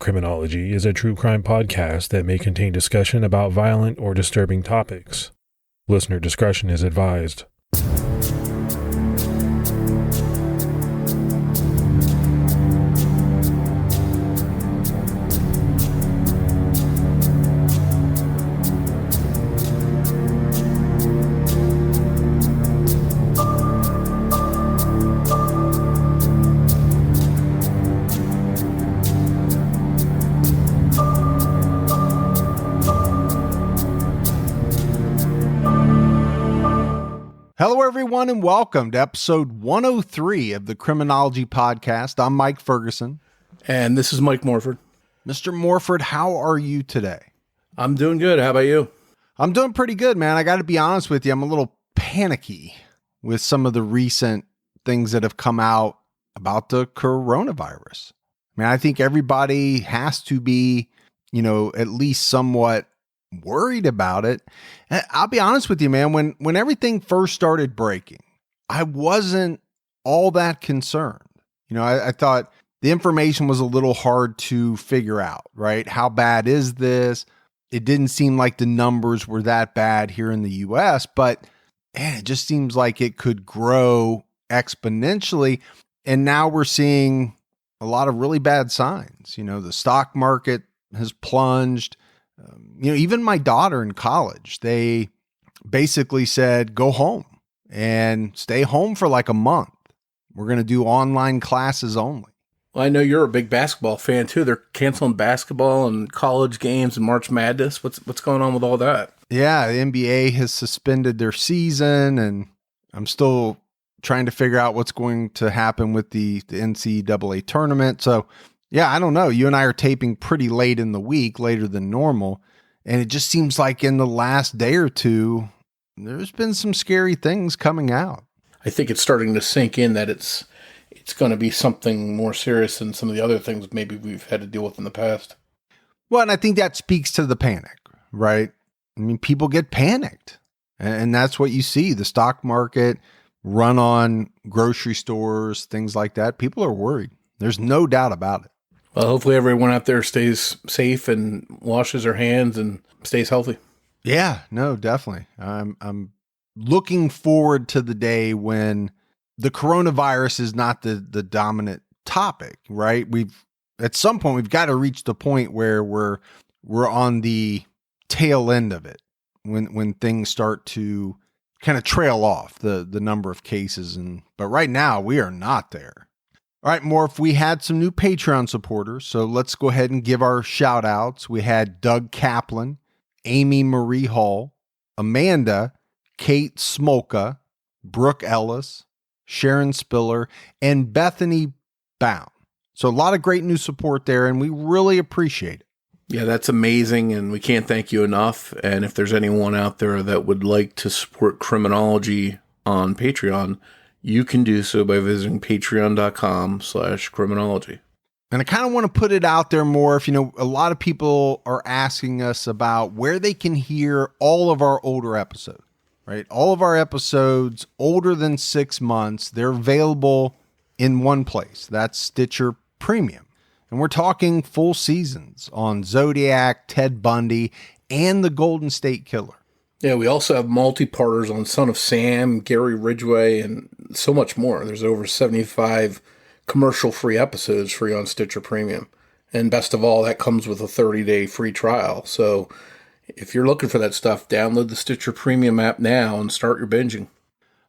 Criminology is a true crime podcast that may contain discussion about violent or disturbing topics. Listener discretion is advised. Hello, everyone, and welcome to episode 103 of the Criminology podcast. I'm Mike Ferguson. And this is Mike Morford. Mr. Morford, how are you today? I'm doing good. How about you? I'm doing pretty good, man. I got to be honest with you. I'm a little panicky with some of the recent things that have come out about the coronavirus. I mean, I think everybody has to be, at least somewhat worried about it. I'll be honest with you, man. When everything first started breaking, I wasn't all that concerned. I thought the information was a little hard to figure out, right? How bad is this? It didn't seem like the numbers were that bad here in the US, but man, it just seems like it could grow exponentially. And now we're seeing a lot of really bad signs. The stock market has plunged. Even my daughter in college, they basically said, go home and stay home for like a month. We're going to do online classes only. Well, I know you're a big basketball fan too. They're canceling basketball and college games and March Madness. What's going on with all that? Yeah, the NBA has suspended their season, and I'm still trying to figure out what's going to happen with the NCAA tournament. So yeah, I don't know. You and I are taping pretty late in the week, later than normal. And it just seems like in the last day or two, there's been some scary things coming out. I think it's starting to sink in that it's going to be something more serious than some of the other things maybe we've had to deal with in the past. Well, and I think that speaks to the panic, right? I mean, people get panicked. And that's what you see. The stock market, run on grocery stores, things like that. People are worried. There's no doubt about it. Well, hopefully everyone out there stays safe and washes their hands and stays healthy. Yeah, no, definitely. I'm looking forward to the day when the coronavirus is not the dominant topic, right? At some point we've got to reach the point where we're on the tail end of it, when things start to kind of trail off the number of cases, but right now we are not there. All right, Morph, we had some new Patreon supporters, so let's go ahead and give our shout outs. We had Doug Kaplan, Amy Marie Hall, Amanda, Kate Smolka, Brooke Ellis, Sharon Spiller, and Bethany Bound. So a lot of great new support there, and we really appreciate it. Yeah, that's amazing, and we can't thank you enough. And if there's anyone out there that would like to support Criminology on Patreon, you can do so by visiting patreon.com/criminology. And I kind of want to put it out there more. If a lot of people are asking us about where they can hear all of our older episodes, right? All of our episodes older than 6 months, they're available in one place. That's Stitcher Premium. And we're talking full seasons on Zodiac, Ted Bundy, and the Golden State Killer. Yeah, we also have multi-parters on Son of Sam, Gary Ridgway, and so much more. There's over 75 commercial-free episodes free on Stitcher Premium. And best of all, that comes with a 30-day free trial. So if you're looking for that stuff, download the Stitcher Premium app now and start your binging.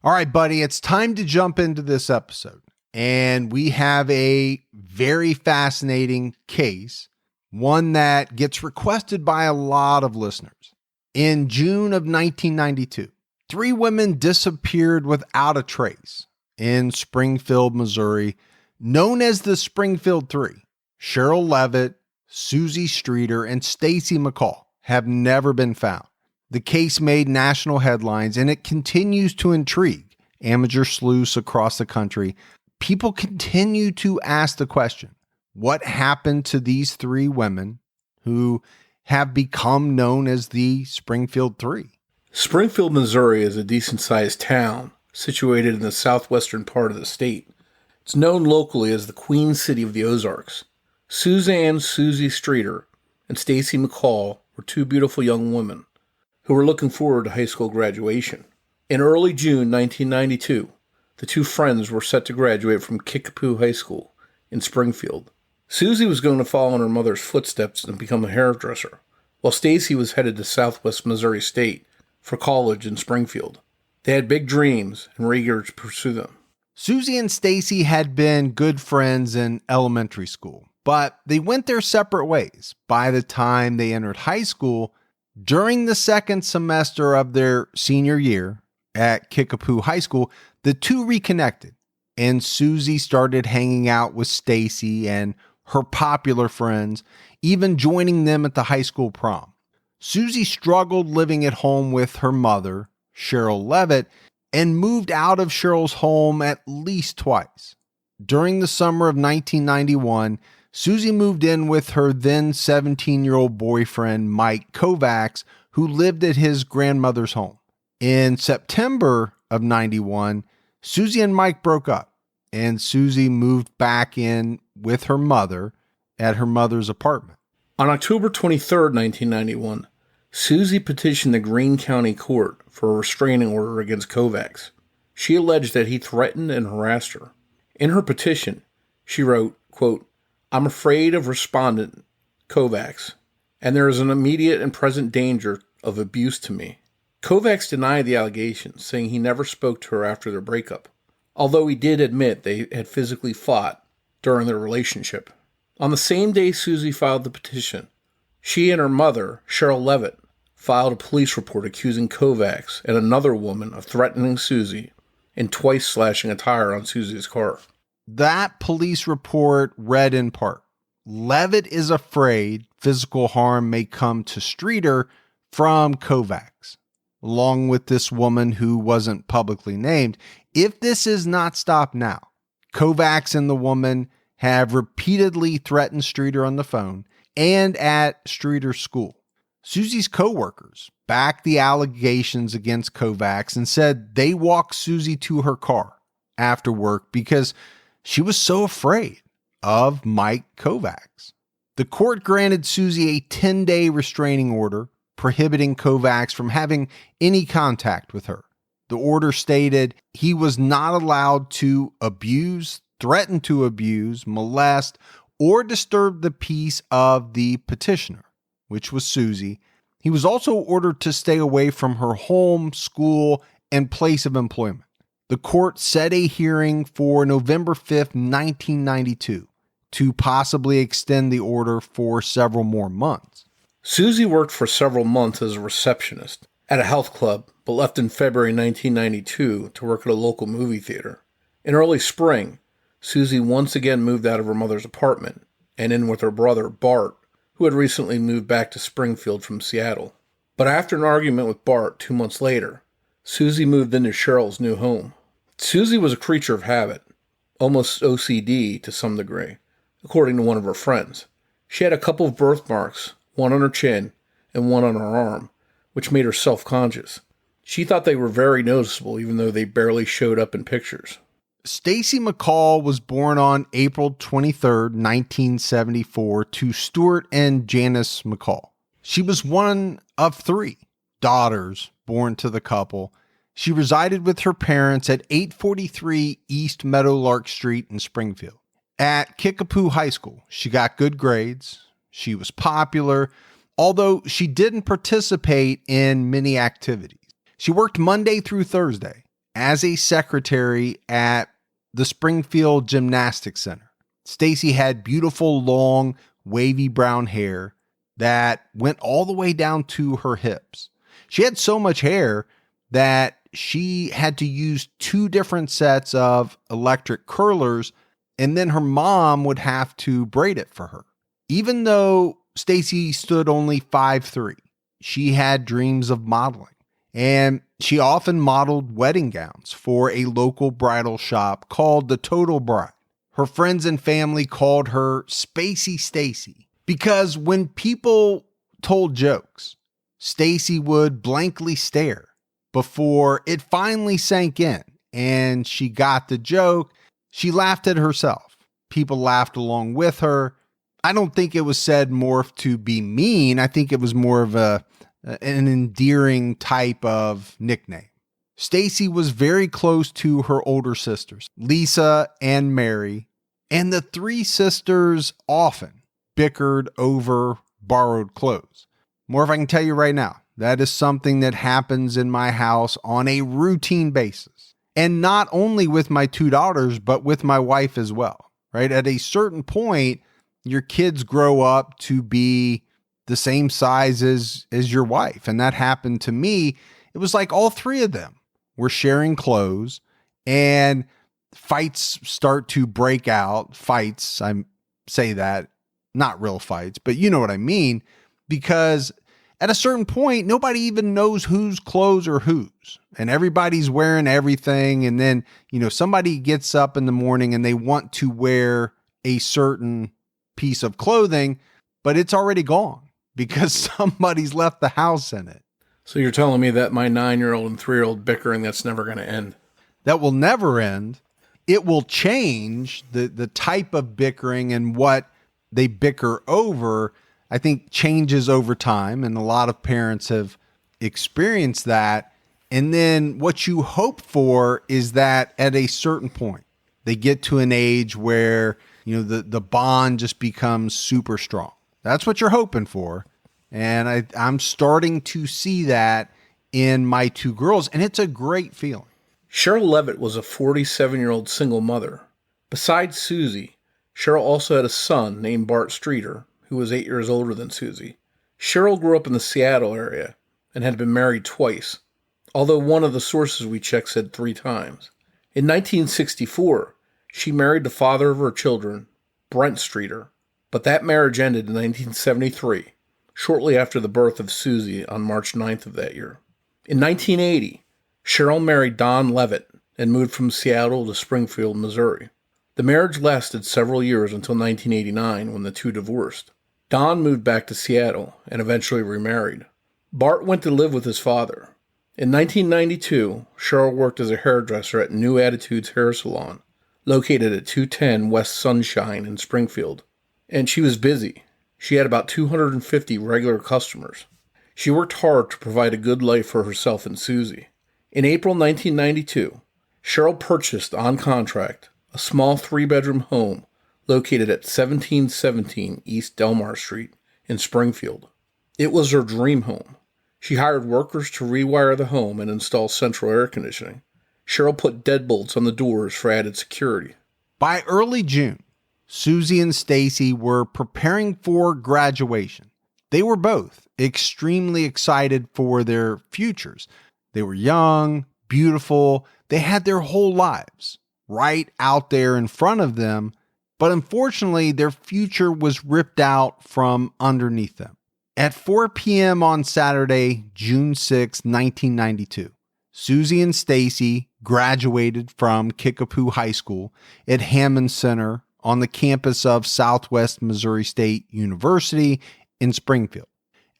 All right, buddy, it's time to jump into this episode. And we have a very fascinating case, one that gets requested by a lot of listeners. In June of 1992, 3 women disappeared without a trace in Springfield, Missouri, known as the Springfield Three. Sherrill Levitt, Suzie Streeter, and Stacy McCall have never been found. The case made national headlines, and it continues to intrigue amateur sleuths across the country. People continue to ask the question, what happened to these 3 women who have become known as the Springfield Three? Springfield, Missouri is a decent-sized town situated in the southwestern part of the state. It's known locally as the Queen City of the Ozarks. Suzanne Suzie Streeter and Stacy McCall were two beautiful young women who were looking forward to high school graduation. In early June 1992, the two friends were set to graduate from Kickapoo High School in Springfield. Suzie was going to follow in her mother's footsteps and become a hairdresser, while Stacy was headed to Southwest Missouri State for college in Springfield. They had big dreams and were eager to pursue them. Suzie and Stacy had been good friends in elementary school, but they went their separate ways. By the time they entered high school, during the second semester of their senior year at Kickapoo High School, the two reconnected, and Suzie started hanging out with Stacy and her popular friends, even joining them at the high school prom. Suzie struggled living at home with her mother, Sherrill Levitt, and moved out of Sherrill's home at least twice. During the summer of 1991, Suzie moved in with her then 17-year-old boyfriend, Mike Kovacs, who lived at his grandmother's home. In September of 91, Suzie and Mike broke up, and Suzie moved back in with her mother at her mother's apartment. On October 23, 1991, Suzie petitioned the Greene County Court for a restraining order against Kovacs. She alleged that he threatened and harassed her. In her petition, she wrote, quote, "I'm afraid of respondent Kovacs, and there is an immediate and present danger of abuse to me." Kovacs denied the allegations, saying he never spoke to her after their breakup, although he did admit they had physically fought during their relationship. On the same day Suzie filed the petition, she and her mother, Sherrill Levitt, filed a police report accusing Kovacs and another woman of threatening Suzie and twice slashing a tire on Suzie's car. That police report read in part, "Levitt is afraid physical harm may come to Streeter from Kovacs, along with this woman who wasn't publicly named. If this is not stopped now, Kovacs and the woman have repeatedly threatened Streeter on the phone and at Streeter's school. Suzie's co-workers backed the allegations against Kovacs and said they walked Suzie to her car after work because she was so afraid of Mike Kovacs. The court granted Suzie a 10-day restraining order prohibiting Kovacs from having any contact with her. The order stated he was not allowed to abuse, threaten to abuse, molest, or disturb the peace of the petitioner, which was Suzie. He was also ordered to stay away from her home, school, and place of employment. The court set a hearing for November 5th, 1992, to possibly extend the order for several more months. Suzie worked for several months as a receptionist at a health club, but left in February 1992 to work at a local movie theater. In early spring, Suzie once again moved out of her mother's apartment and in with her brother, Bart, who had recently moved back to Springfield from Seattle. But after an argument with Bart 2 months later, Suzie moved into Sherrill's new home. Suzie was a creature of habit, almost OCD to some degree, according to one of her friends. She had a couple of birthmarks, one on her chin and one on her arm, which made her self-conscious. She thought they were very noticeable, even though they barely showed up in pictures. Stacy McCall was born on April 23, 1974, to Stuart and Janice McCall. She was one of 3 daughters born to the couple. She resided with her parents at 843 East Meadowlark Street in Springfield. At Kickapoo High School, she got good grades. She was popular, although she didn't participate in many activities. She worked Monday through Thursday as a secretary at the Springfield Gymnastics Center. Stacy had beautiful, long, wavy brown hair that went all the way down to her hips. She had so much hair that she had to use 2 different sets of electric curlers, and then her mom would have to braid it for her. Even though Stacy stood only 5'3", she had dreams of modeling, and she often modeled wedding gowns for a local bridal shop called the Total Bride. Her friends and family called her Spacey Stacy because when people told jokes, Stacy would blankly stare before it finally sank in and she got the joke. She laughed at herself. People laughed along with her. I don't think it was said Morf to be mean. I think it was more of an endearing type of nickname. Stacy was very close to her older sisters, Lisa and Mary, and the three sisters often bickered over borrowed clothes. Morf, I can tell you right now, that is something that happens in my house on a routine basis. And not only with my two daughters, but with my wife as well, right? At a certain point, your kids grow up to be the same size as your wife. And that happened to me. It was like all three of them were sharing clothes and fights start to break out. Fights, I say that, not real fights, but you know what I mean, because at a certain point, nobody even knows whose clothes are whose, and everybody's wearing everything. And then, somebody gets up in the morning and they want to wear a certain piece of clothing, but it's already gone because somebody's left the house in it. So you're telling me that my 9-year-old and 3-year-old bickering, that's never going to end? That will never end. It will change the type of bickering, and what they bicker over, I think, changes over time. And a lot of parents have experienced that. And then what you hope for is that at a certain point, they get to an age where, the bond just becomes super strong. That's what you're hoping for. And I'm starting to see that in my two girls, and it's a great feeling. Sherrill Levitt was a 47-year-old single mother. Besides Suzie, Sherrill also had a son named Bart Streeter, who was 8 years older than Suzie. Sherrill grew up in the Seattle area and had been married twice, although one of the sources we checked said 3 times. In 1964, she married the father of her children, Brent Streeter, but that marriage ended in 1973, shortly after the birth of Suzie on March 9th of that year. In 1980, Sherrill married Don Levitt and moved from Seattle to Springfield, Missouri. The marriage lasted several years until 1989 when the two divorced. Don moved back to Seattle and eventually remarried. Bart went to live with his father. In 1992, Sherrill worked as a hairdresser at New Attitudes Hair Salon, located at 210 West Sunshine in Springfield. And she was busy. She had about 250 regular customers. She worked hard to provide a good life for herself and Suzie. In April 1992, Sherrill purchased, on contract, a small 3-bedroom home located at 1717 East Delmar Street in Springfield. It was her dream home. She hired workers to rewire the home and install central air conditioning. Sherrill put deadbolts on the doors for added security. By early June, Suzie and Stacy were preparing for graduation. They were both extremely excited for their futures. They were young, beautiful. They had their whole lives right out there in front of them. But unfortunately, their future was ripped out from underneath them. At 4 p.m. on Saturday, June 6, 1992, Suzie and Stacy graduated from Kickapoo High School at Hammond Center on the campus of Southwest Missouri State University in Springfield.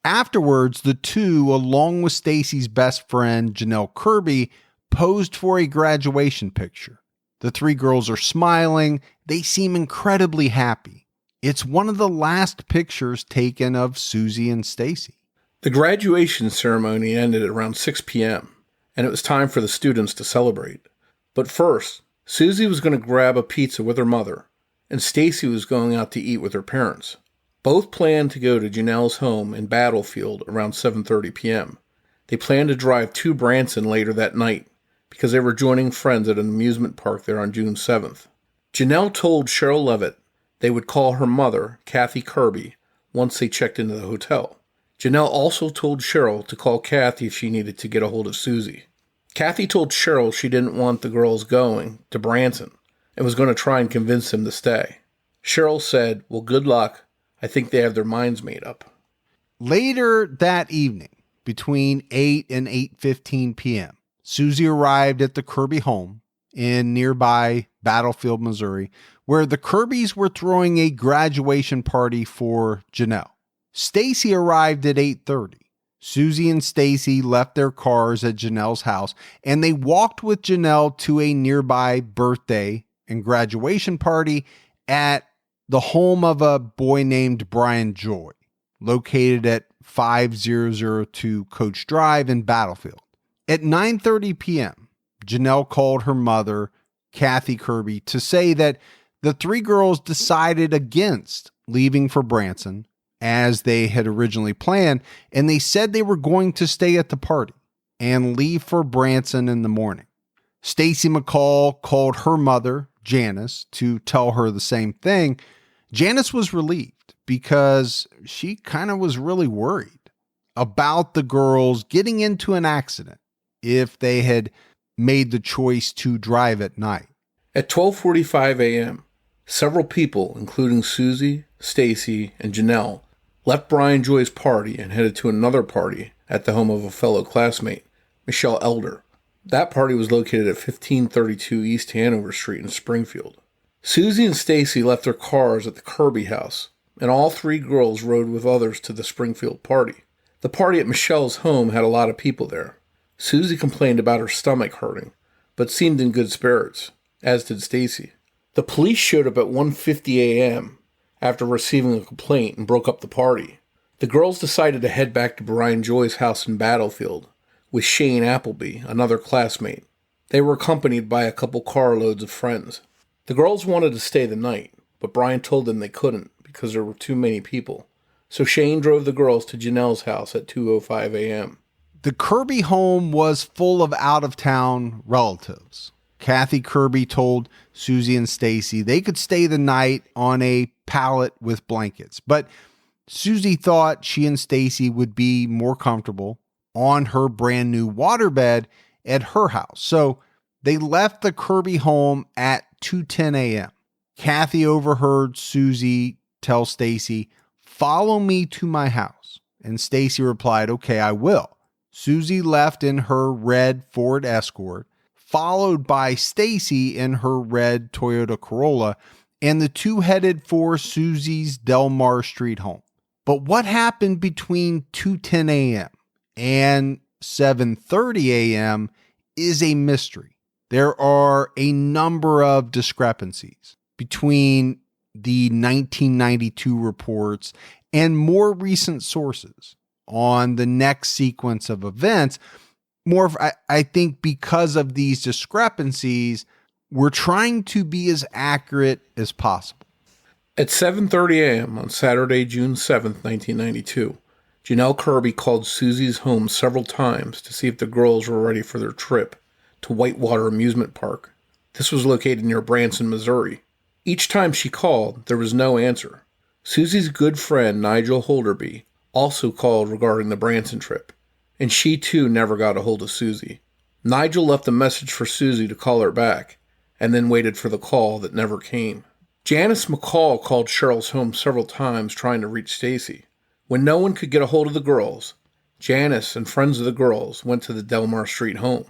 Afterwards, the two, along with Stacy's best friend, Janelle Kirby, posed for a graduation picture. The 3 girls are smiling. They seem incredibly happy. It's one of the last pictures taken of Suzie and Stacy. The graduation ceremony ended at around 6 p.m., and it was time for the students to celebrate. But first, Suzie was going to grab a pizza with her mother, and Stacy was going out to eat with her parents. Both planned to go to Janelle's home in Battlefield around 7:30 p.m. They planned to drive to Branson later that night because they were joining friends at an amusement park there on June 7th. Janelle told Sherrill Levitt they would call her mother, Kathy Kirby, once they checked into the hotel. Janelle also told Sherrill to call Kathy if she needed to get a hold of Suzie. Kathy told Sherrill she didn't want the girls going to Branson and was going to try and convince them to stay. Sherrill said, "Well, good luck. I think they have their minds made up." Later that evening, between 8 and 8:15 p.m., Suzie arrived at the Kirby home in nearby Battlefield, Missouri, where the Kirbys were throwing a graduation party for Janelle. Stacy arrived at 8:30. Suzie and Stacy left their cars at Janelle's house, and they walked with Janelle to a nearby birthday and graduation party at the home of a boy named Brian Joy, located at 5002 Coach Drive in Battlefield. At 9:30 p.m., Janelle called her mother, Kathy Kirby, to say that the three girls decided against leaving for Branson as they had originally planned, and they said they were going to stay at the party and leave for Branson in the morning. Stacy McCall called her mother, Janice, to tell her the same thing. Janice was relieved because she kind of was really worried about the girls getting into an accident if they had made the choice to drive at night. At 12:45 a.m., several people, including Suzie, Stacy, and Janelle, left Brian Joy's party and headed to another party at the home of a fellow classmate, Michelle Elder. That party was located at 1532 East Hanover Street in Springfield. Suzie and Stacy left their cars at the Kirby house, and all three girls rode with others to the Springfield party. The party at Michelle's home had a lot of people there. Suzie complained about her stomach hurting, but seemed in good spirits, as did Stacy. The police showed up at 1:50 a.m. after receiving a complaint and broke up the party. The girls decided to head back to Brian Joy's house in Battlefield with Shane Appleby, another classmate. They were accompanied by a couple carloads of friends. The girls wanted to stay the night, but Brian told them they couldn't because there were too many people. So Shane drove the girls to Janelle's house at 2:05 a.m. The Kirby home was full of out-of-town relatives. Kathy Kirby told Suzie and Stacy they could stay the night on a pallet with blankets, but Suzie thought she and Stacy would be more comfortable on her brand new waterbed at her house. So they left the Kirby home at 2:10 a.m. Kathy overheard Suzie tell Stacy, "Follow me to my house." And Stacy replied, "Okay, I will." Suzie left in her red Ford Escort, followed by Stacy in her red Toyota Corolla, and the two headed for Suzie's Delmar Street home. But what happened between 2:10 a.m. and 7:30 a.m. is a mystery. There are a number of discrepancies between the 1992 reports and more recent sources on the next sequence of events. I think because of these discrepancies, we're trying to be as accurate as possible. At 7:30 a.m. on Saturday, June 7th, 1992, Janelle Kirby called Suzie's home several times to see if the girls were ready for their trip to Whitewater Amusement Park. This was located near Branson, Missouri. Each time she called, there was no answer. Suzie's good friend, Nigel Holderby, also called regarding the Branson trip, and she too never got a hold of Suzie. Nigel left a message for Suzie to call her back, and then waited for the call that never came. Janice McCall called Sherrill's home several times trying to reach Stacy. When no one could get a hold of the girls, Janice and friends of the girls went to the Delmar Street home.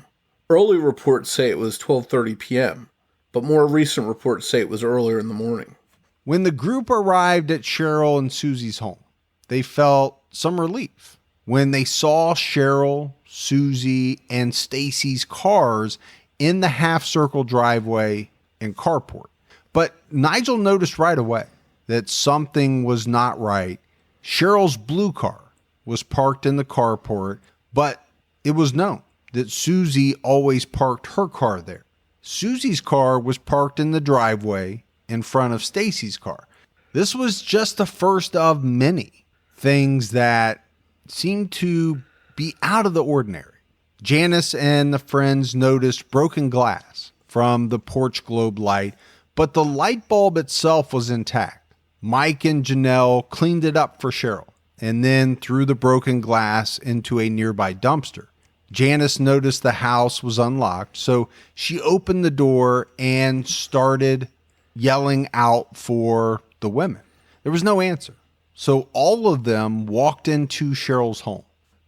Early reports say it was 12:30 p.m., but more recent reports say it was earlier in the morning. When the group arrived at Sherrill and Suzie's home, they felt some relief when they saw Sherrill, Suzie, and Stacy's cars in the half-circle driveway and carport. But Nigel noticed right away that something was not right. Sherrill's blue car was parked in the carport, but it was known that Suzie always parked her car there. Suzie's car was parked in the driveway in front of Stacy's car. This was just the first of many things that seemed to be out of the ordinary. Janice and the friends noticed broken glass from the porch globe light, but the light bulb itself was intact. Mike and Janelle cleaned it up for Sherrill and then threw the broken glass into a nearby dumpster. Janice noticed the house was unlocked, so she opened the door and started yelling out for the women. There was no answer, so all of them walked into Sherrill's home.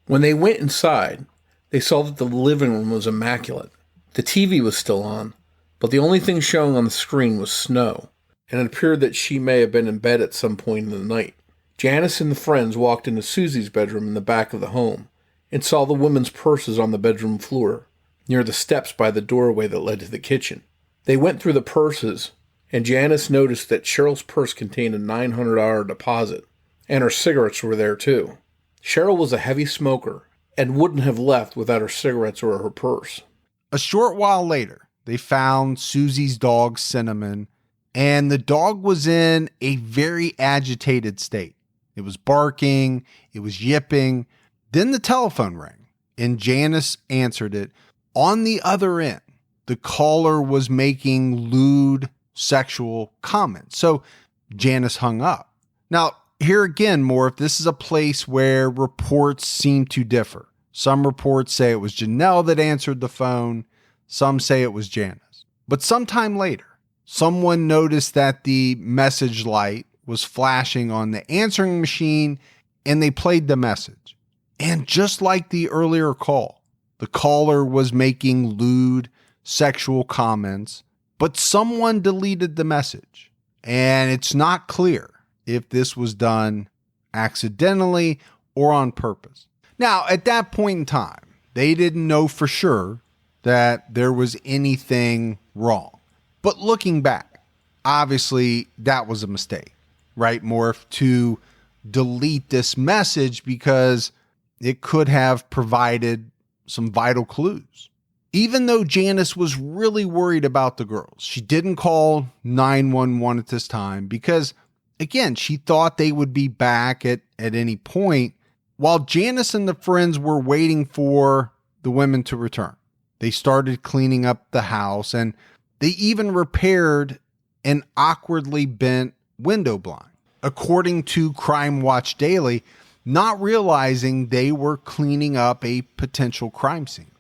When they went inside, they saw that the living room was immaculate. The TV was still on, but the only thing showing on the screen was snow, and it appeared that she may have been in bed at some point in the night. Janice and the friends walked into Suzie's bedroom in the back of the home and saw the women's purses on the bedroom floor, near the steps by the doorway that led to the kitchen. They went through the purses, and Janice noticed that Sherrill's purse contained a $900 deposit, and her cigarettes were there too. Sherrill was a heavy smoker and wouldn't have left without her cigarettes or her purse. A short while later, they found Susie's dog, Cinnamon, and the dog was in a very agitated state. It was barking, it was yipping. Then the telephone rang, and Janice answered it. On the other end, the caller was making lewd sexual comments. So Janice hung up. Now, here again, Morf, this is a place where reports seem to differ. Some reports say it was Janelle that answered the phone. Some say it was Janice. But sometime later, someone noticed that the message light was flashing on the answering machine, and they played the message. And just like the earlier call, the caller was making lewd sexual comments, but someone deleted the message. And it's not clear if this was done accidentally or on purpose. Now, at that point in time, they didn't know for sure that there was anything wrong. But looking back, obviously that was a mistake, right, Morph, to delete this message because it could have provided some vital clues. Even though Janice was really worried about the girls, she didn't call 911 at this time because, again, she thought they would be back at any point. While Janice and the friends were waiting for the women to return, they started cleaning up the house, and they even repaired an awkwardly bent window blind, according to Crime Watch Daily, not realizing they were cleaning up a potential crime scene.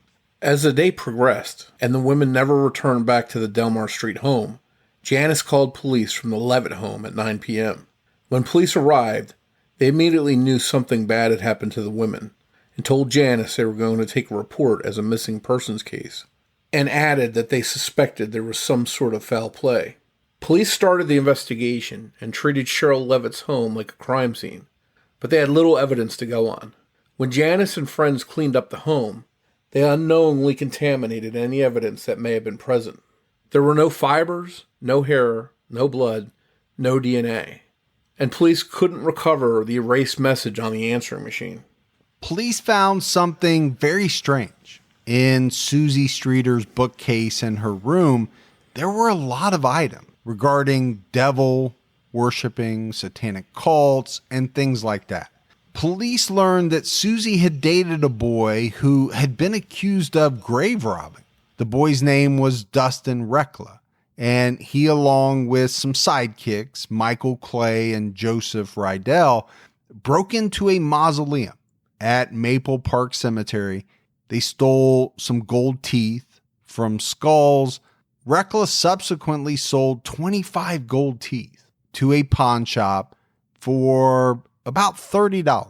As the day progressed, and the women never returned back to the Delmar Street home, Janice called police from the Levitt home at 9 p.m. When police arrived, they immediately knew something bad had happened to the women, and told Janice they were going to take a report as a missing persons case, and added that they suspected there was some sort of foul play. Police started the investigation and treated Sherrill Levitt's home like a crime scene, but they had little evidence to go on. When Janice and friends cleaned up the home, they unknowingly contaminated any evidence that may have been present. There were no fibers, no hair, no blood, no DNA, and police couldn't recover the erased message on the answering machine. Police found something very strange. In Suzie Streeter's bookcase in her room, there were a lot of items regarding devil worshipping, satanic cults, and things like that. Police learned that Suzie had dated a boy who had been accused of grave robbing. The boy's name was Dustin Rekla, and he, along with some sidekicks, Michael Clay and Joseph Rydell, broke into a mausoleum at Maple Park Cemetery. They stole some gold teeth from skulls. Rekla subsequently sold 25 gold teeth to a pawn shop for about $30.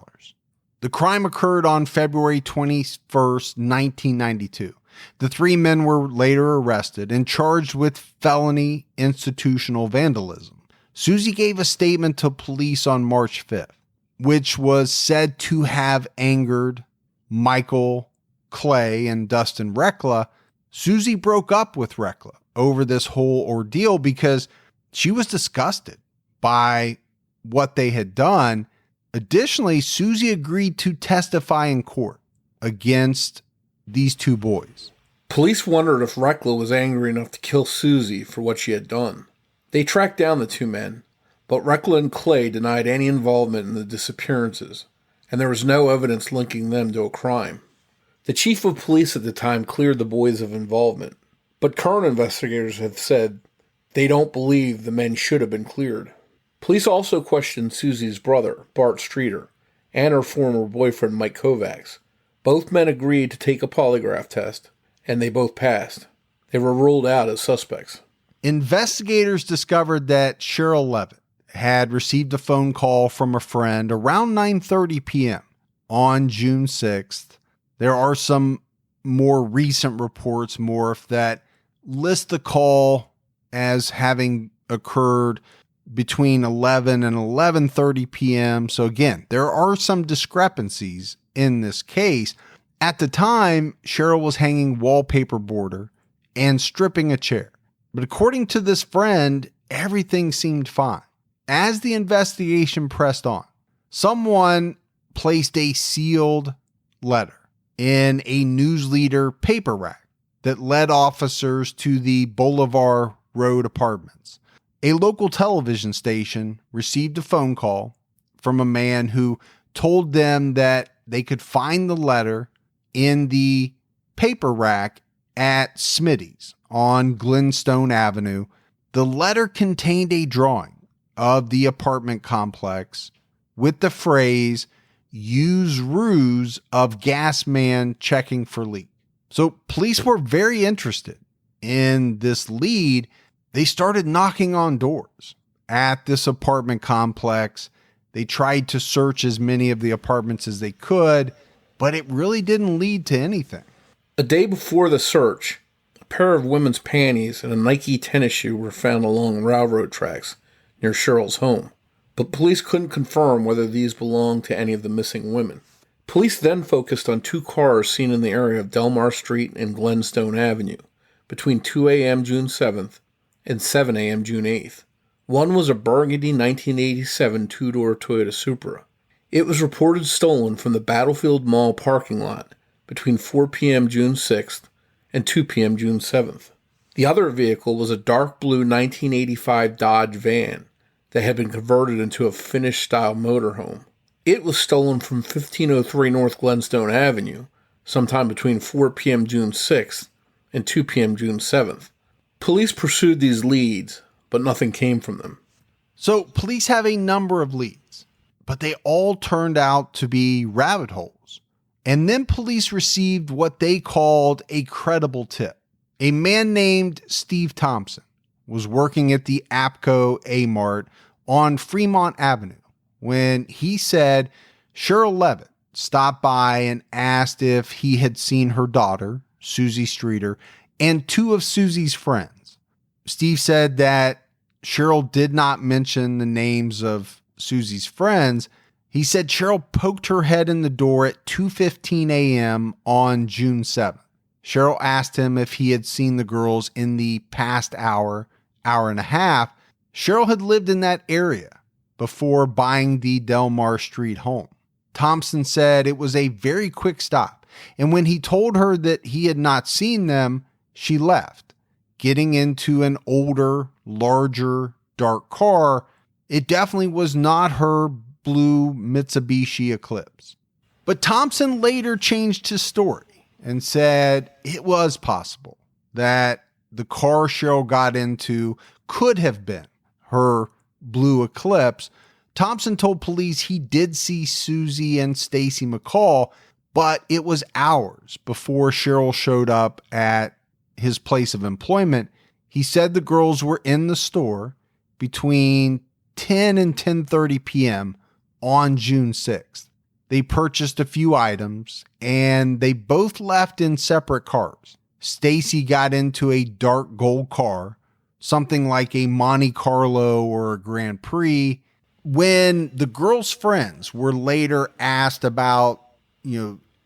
The crime occurred on February 21st, 1992. The three men were later arrested and charged with felony institutional vandalism. Suzie gave a statement to police on March 5th, which was said to have angered Michael Clay and Dustin Rekla. Suzie broke up with Rekla over this whole ordeal because she was disgusted by what they had done. Additionally, Suzie agreed to testify in court against these two boys. Police wondered if Rekla was angry enough to kill Suzie for what she had done. They tracked down the two men, but Rekla and Clay denied any involvement in the disappearances, and there was no evidence linking them to a crime. The chief of police at the time cleared the boys of involvement, but current investigators have said they don't believe the men should have been cleared. Police also questioned Suzie's brother, Bart Streeter, and her former boyfriend, Mike Kovacs. Both men agreed to take a polygraph test, and they both passed. They were ruled out as suspects. Investigators discovered that Sherrill Levitt had received a phone call from a friend around 9:30 p.m. on June 6th. There are some more recent reports, Morph, that list the call as having occurred between 11 and 11:30 p.m. So again, there are some discrepancies in this case. At the time, Sherrill was hanging wallpaper border and stripping a chair. But according to this friend, everything seemed fine. As the investigation pressed on, someone placed a sealed letter in a newsleader paper rack that led officers to the Boulevard Road apartments. A local television station received a phone call from a man who told them that they could find the letter in the paper rack at Smitty's on Glenstone Avenue. The letter contained a drawing of the apartment complex with the phrase, "Use ruse of gas man checking for leak." So police were very interested in this lead. They started knocking on doors at this apartment complex. They tried to search as many of the apartments as they could, but it really didn't lead to anything. A day before the search, a pair of women's panties and a Nike tennis shoe were found along railroad tracks near Sherrill's home, but police couldn't confirm whether these belonged to any of the missing women. Police then focused on 2 cars seen in the area of Delmar Street and Glenstone Avenue between 2 a.m. June 7th and 7 a.m. June 8th. One was a burgundy 1987 two-door Toyota Supra. It was reported stolen from the Battlefield Mall parking lot between 4 p.m. June 6th and 2 p.m. June 7th. The other vehicle was a dark blue 1985 Dodge van that had been converted into a finished-style motorhome. It was stolen from 1503 North Glenstone Avenue sometime between 4 p.m. June 6th and 2 p.m. June 7th. Police pursued these leads, but nothing came from them. So police have a number of leads, but they all turned out to be rabbit holes. And then police received what they called a credible tip. A man named Steve Thompson was working at the Apco A-Mart on Fremont Avenue when he said Sherrill Levitt stopped by and asked if he had seen her daughter, Suzie Streeter, and 2 of Suzie's friends. Steve said that Sherrill did not mention the names of Suzie's friends. He said Sherrill poked her head in the door at 2:15 a.m. on June 7th. Sherrill asked him if he had seen the girls in the past hour and a half. Sherrill had lived in that area before buying the Delmar Street home. Thompson said it was a very quick stop, and when he told her that he had not seen them, she left, getting into an older, larger, dark car. It definitely was not her blue Mitsubishi Eclipse. But Thompson later changed his story and said it was possible that the car Sherrill got into could have been her blue Eclipse. Thompson told police he did see Suzie and Stacy McCall, but it was hours before Sherrill showed up at his place of employment. He said the girls were in the store between 10 and 10:30 p.m. on June 6th. They purchased a few items and they both left in separate cars. Stacy got into a dark gold car, something like a Monte Carlo or a Grand Prix. When the girls' friends were later asked about,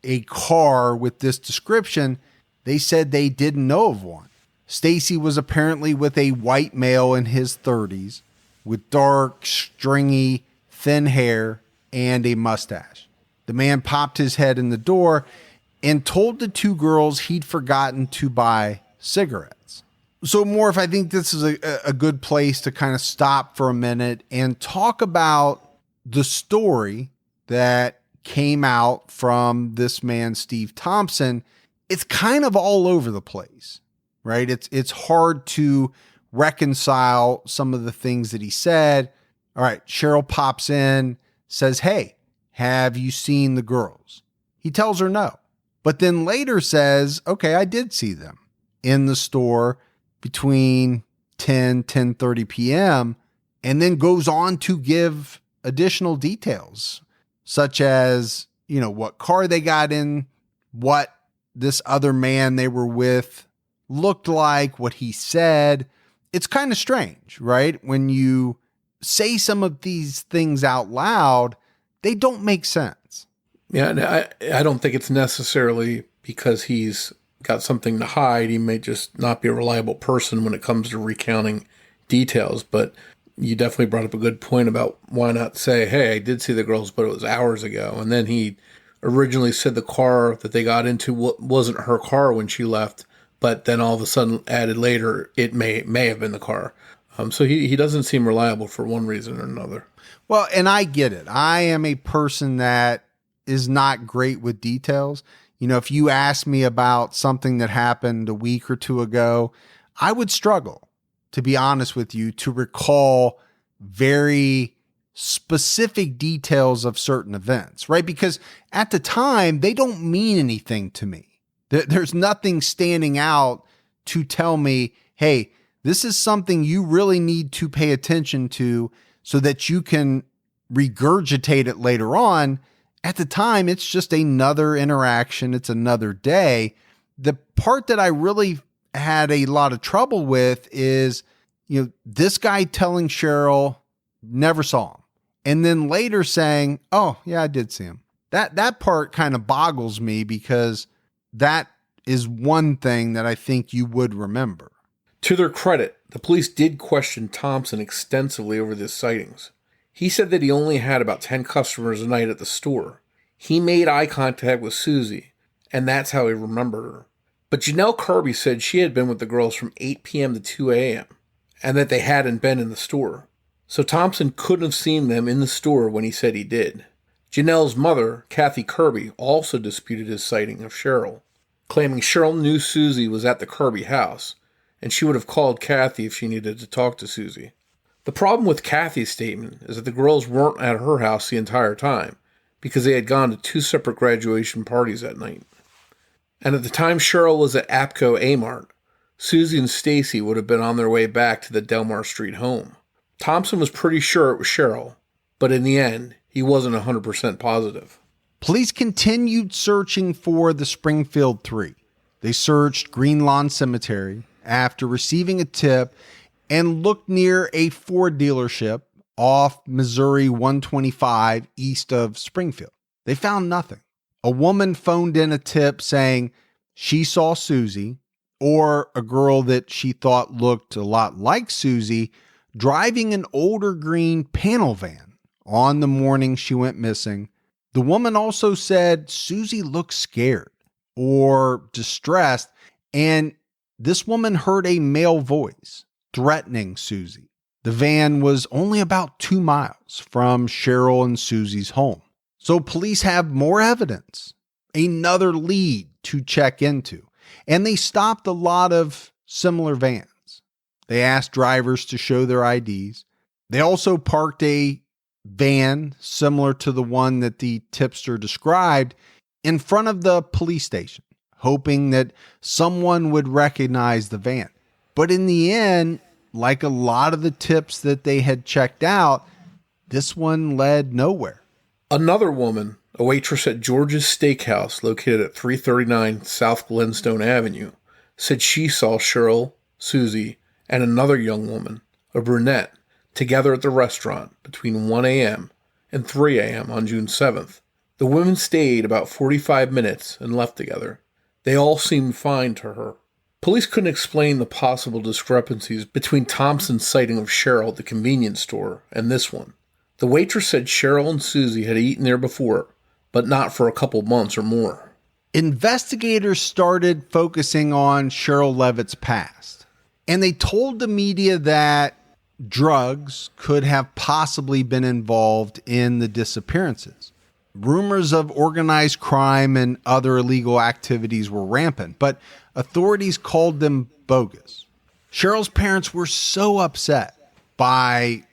a car with this description, they said they didn't know of one. Stacy was apparently with a white male in his 30s with dark, stringy, thin hair and a mustache. The man popped his head in the door and told the 2 girls he'd forgotten to buy cigarettes. So, Morf, I think this is a good place to kind of stop for a minute and talk about the story that came out from this man, Steve Thompson. It's kind of all over the place, right? It's hard to reconcile some of the things that he said. All right, Sherrill pops in, says, "Hey, have you seen the girls?" He tells her no, but then later says, "Okay, I did see them in the store between 10:30 p.m. and then goes on to give additional details, such as, what car they got in, what this other man they were with looked like, what he said. It's kind of strange, right? When you say some of these things out loud, they don't make sense. Yeah, I don't think it's necessarily because he's got something to hide. He may just not be a reliable person when it comes to recounting details, but you definitely brought up a good point about why not say, hey, I did see the girls, but it was hours ago. And then he originally said the car that they got into wasn't her car when she left, but then all of a sudden added later, it may have been the car. So he doesn't seem reliable for one reason or another. Well, and I get it. I am a person that is not great with details. You know, if you ask me about something that happened a week or two ago, I would struggle, to be honest with you, to recall very specific details of certain events, right? Because at the time, they don't mean anything to me. There's nothing standing out to tell me, hey, this is something you really need to pay attention to so that you can regurgitate it later on. At the time, it's just another interaction. It's another day. The part that I really had a lot of trouble with is, you know, this guy telling Sherrill never saw him, and then later saying, oh yeah, I did see him. That part kind of boggles me, because that is one thing that I think you would remember. To their credit, the police did question Thompson extensively over these sightings. He said that he only had about 10 customers a night at the store. He made eye contact with Suzie, and that's how he remembered her. But Janelle Kirby said she had been with the girls from 8 p.m. to 2 a.m., and that they hadn't been in the store. So Thompson couldn't have seen them in the store when he said he did. Janelle's mother, Kathy Kirby, also disputed his sighting of Sherrill, claiming Sherrill knew Suzie was at the Kirby house, and she would have called Kathy if she needed to talk to Suzie. The problem with Kathy's statement is that the girls weren't at her house the entire time, because they had gone to 2 separate graduation parties that night. And at the time Sherrill was at APCO Amart, Suzie and Stacy would have been on their way back to the Delmar Street home. Thompson was pretty sure it was Sherrill, but in the end, he wasn't 100% positive. Police continued searching for the Springfield Three. They searched Green Lawn Cemetery after receiving a tip and looked near a Ford dealership off Missouri 125 east of Springfield. They found nothing. A woman phoned in a tip saying she saw Suzie, or a girl that she thought looked a lot like Suzie, driving an older green panel van on the morning she went missing. The woman also said Suzie looked scared or distressed, and this woman heard a male voice threatening Suzie. The van was only about 2 miles from Sherrill and Suzie's home. So police have more evidence, another lead to check into, and they stopped a lot of similar vans. They asked drivers to show their IDs. They also parked a van similar to the one that the tipster described in front of the police station, hoping that someone would recognize the van. But in the end, like a lot of the tips that they had checked out, this one led nowhere. Another woman, a waitress at George's Steakhouse located at 339 South Glenstone Avenue, said she saw Sherrill, Suzie, and another young woman, a brunette, together at the restaurant between 1 a.m. and 3 a.m. on June 7th. The women stayed about 45 minutes and left together. They all seemed fine to her. Police couldn't explain the possible discrepancies between Thompson's sighting of Sherrill at the convenience store and this one. The waitress said Sherrill and Suzie had eaten there before, but not for a couple months or more. Investigators started focusing on Sherrill Levitt's past, and they told the media that drugs could have possibly been involved in the disappearances. Rumors of organized crime and other illegal activities were rampant, but authorities called them bogus. Sherrill's parents were so upset by,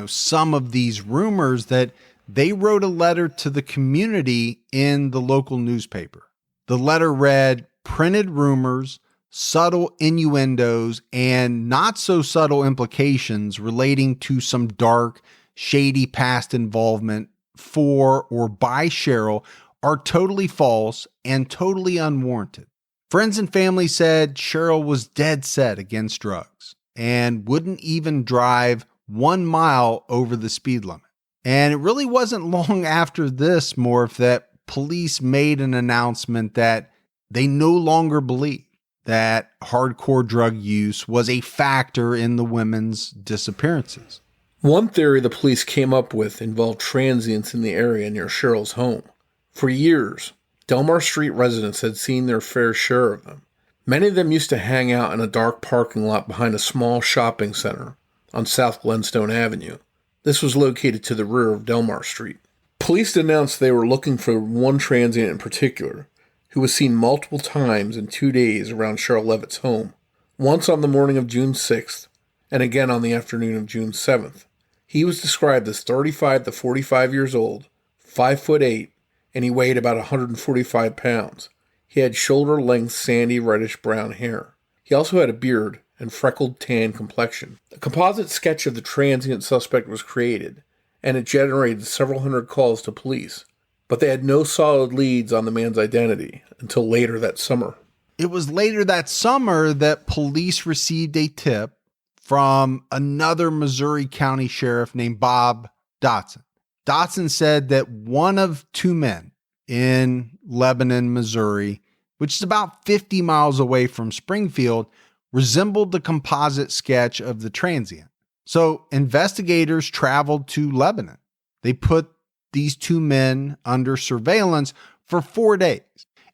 some of these rumors that they wrote a letter to the community in the local newspaper. The letter read, "Printed rumors, subtle innuendos, and not so subtle implications relating to some dark, shady past involvement for or by Sherrill are totally false and totally unwarranted." Friends and family said Sherrill was dead set against drugs and wouldn't even drive 1 mile over the speed limit. And it really wasn't long after this, Morf, that police made an announcement that they no longer believed that hardcore drug use was a factor in the women's disappearances. One theory the police came up with involved transients in the area near Sherrill's home. For years, Delmar Street residents had seen their fair share of them. Many of them used to hang out in a dark parking lot behind a small shopping center on South Glenstone Avenue. This was located to the rear of Delmar Street. Police announced they were looking for one transient in particular, who was seen multiple times in 2 days around Sherrill Levitt's home, once on the morning of June 6th, and again on the afternoon of June 7th. He was described as 35 to 45 years old, 5'8", and he weighed about 145 pounds. He had shoulder-length, sandy, reddish-brown hair. He also had a beard and freckled tan complexion. A composite sketch of the transient suspect was created, and it generated several hundred calls to police, but they had no solid leads on the man's identity until later that summer. It was later that summer that police received a tip from another Missouri County sheriff named Bob Dotson. Dotson said that one of two men in Lebanon, Missouri, which is about 50 miles away from Springfield, resembled the composite sketch of the transient. So investigators traveled to Lebanon. They put these two men under surveillance for 4 days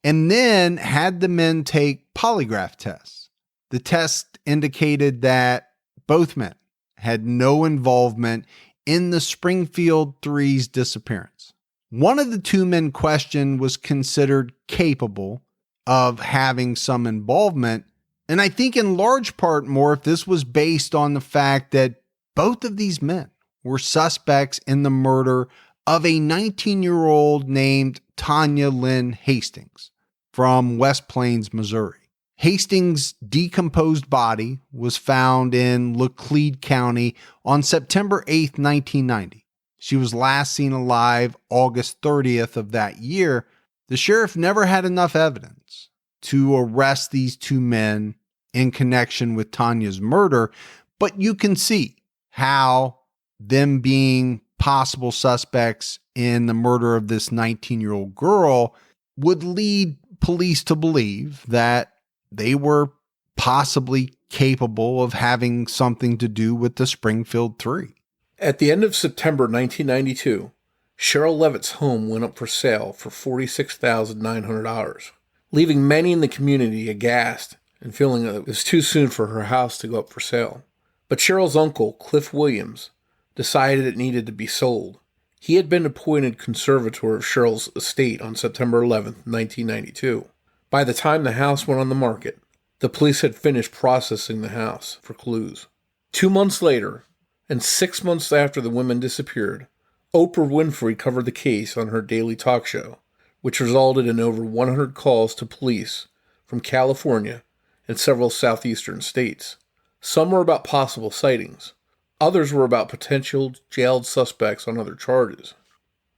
and then had the men take polygraph tests. The test indicated that both men had no involvement in the Springfield Three's disappearance. One of the two men questioned was considered capable of having some involvement, and I think in large part, Morf, this was based on the fact that both of these men were suspects in the murder of a 19-year-old named Tanya Lynn Hastings from West Plains, Missouri. Hastings' decomposed body was found in Laclede County on September 8, 1990. She was last seen alive August 30th of that year. The sheriff never had enough evidence to arrest these two men in connection with Tanya's murder, but you can see how them being possible suspects in the murder of this 19-year-old girl would lead police to believe that they were possibly capable of having something to do with the Springfield Three. At the end of September 1992, Sherrill Levitt's home went up for sale for $46,900, leaving many in the community aghast and feeling that it was too soon for her house to go up for sale. But Sherrill's uncle, Cliff Williams, decided it needed to be sold. He had been appointed conservator of Sherrill's estate on September 11, 1992. By the time the house went on the market, the police had finished processing the house for clues. 2 months later, and 6 months after the women disappeared, Oprah Winfrey covered the case on her daily talk show, which resulted in over 100 calls to police from California and several southeastern states. Some were about possible sightings. Others were about potential jailed suspects on other charges.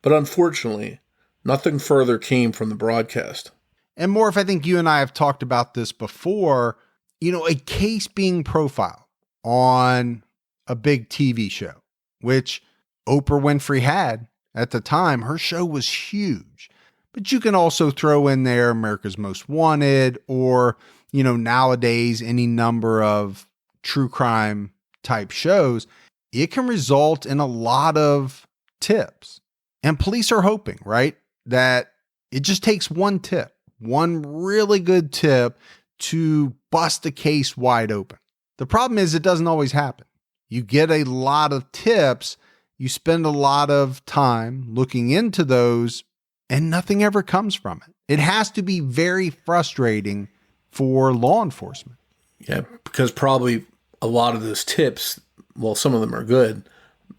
But unfortunately, nothing further came from the broadcast. And Morf, I think you and I have talked about this before, a case being profiled on a big TV show, which Oprah Winfrey had at the time. Her show was huge, but you can also throw in there America's Most Wanted or, nowadays any number of true crime type shows. It can result in a lot of tips, and police are hoping, right, that it just takes one tip. One really good tip to bust a case wide open. The problem is it doesn't always happen. You get a lot of tips, you spend a lot of time looking into those, and nothing ever comes from it. It has to be very frustrating for law enforcement. Yeah, because probably a lot of those tips, well, some of them are good.